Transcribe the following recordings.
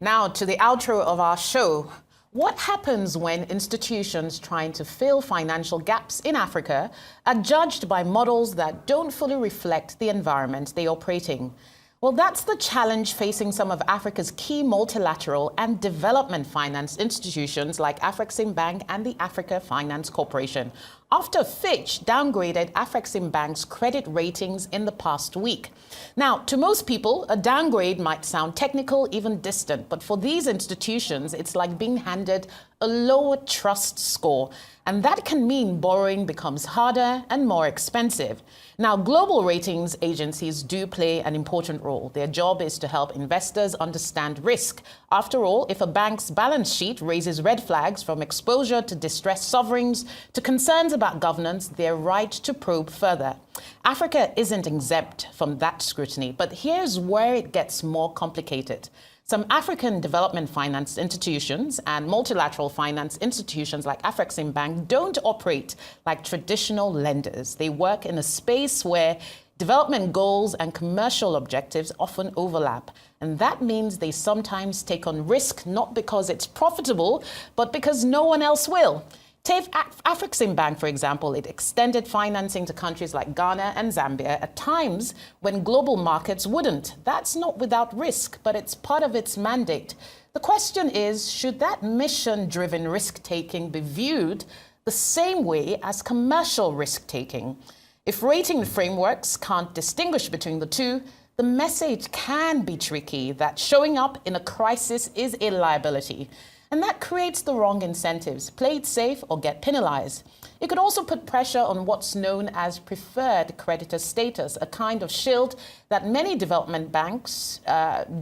Now to the outro of our show. What happens when institutions trying to fill financial gaps in Africa are judged by models that don't fully reflect the environment they operate in? Well, that's the challenge facing some of Africa's key multilateral and development finance institutions like Afreximbank and the Africa Finance Corporation, after Fitch downgraded Afreximbank's credit ratings in the past week. Now, to most people, a downgrade might sound technical, even distant, but for these institutions, it's like being handed a lower trust score. And that can mean borrowing becomes harder and more expensive. Now, global ratings agencies do play an important role. Their job is to help investors understand risk. After all, if a bank's balance sheet raises red flags from exposure to distressed sovereigns to concerns about governance, they're right to probe further. Africa isn't exempt from that scrutiny, but here's where it gets more complicated. Some African development finance institutions and multilateral finance institutions like Afreximbank don't operate like traditional lenders. They work in a space where development goals and commercial objectives often overlap. And that means they sometimes take on risk, not because it's profitable, but because no one else will. Take Afreximbank, for example, it extended financing to countries like Ghana and Zambia at times when global markets wouldn't. That's not without risk, but it's part of its mandate. The question is, should that mission-driven risk-taking be viewed the same way as commercial risk-taking? If rating frameworks can't distinguish between the two, the message can be tricky that showing up in a crisis is a liability. And that creates the wrong incentives. Play it safe or get penalized. It could also put pressure on what's known as preferred creditor status, a kind of shield that many development banks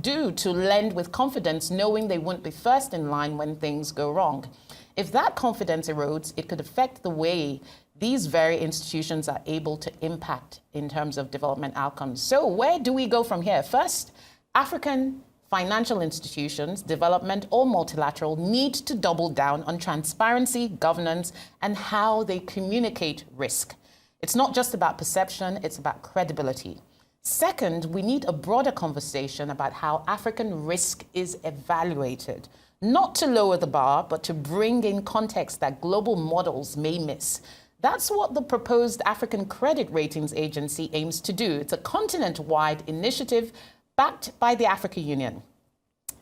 do to lend with confidence, knowing they won't be first in line when things go wrong. If that confidence erodes, it could affect the way these very institutions are able to impact in terms of development outcomes. So where do we go from here? First, African financial institutions, development or multilateral, need to double down on transparency, governance, and how they communicate risk. It's not just about perception, it's about credibility. Second, we need a broader conversation about how African risk is evaluated, not to lower the bar, but to bring in context that global models may miss. That's what the proposed African Credit Ratings Agency aims to do. It's a continent-wide initiative backed by the African Union.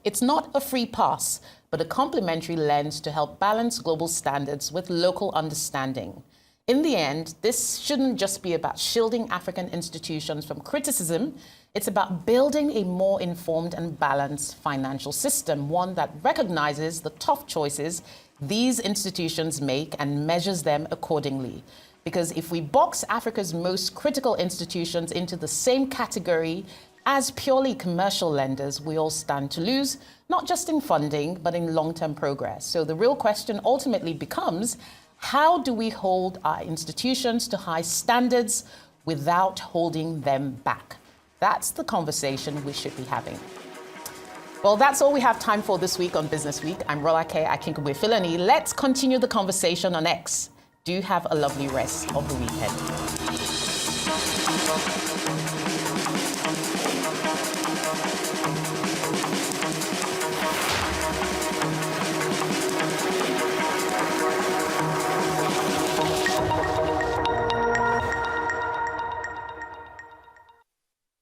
It's not a free pass, but a complementary lens to help balance global standards with local understanding. In the end, this shouldn't just be about shielding African institutions from criticism. It's about building a more informed and balanced financial system, one that recognizes the tough choices these institutions make and measures them accordingly. Because if we box Africa's most critical institutions into the same category as purely commercial lenders, we all stand to lose, not just in funding, but in long-term progress. So the real question ultimately becomes, how do we hold our institutions to high standards without holding them back? That's the conversation we should be having. Well, that's all we have time for this week on Business Week. I'm Rolake Akinkubu-Filani. Let's continue the conversation on X. Do have a lovely rest of the weekend.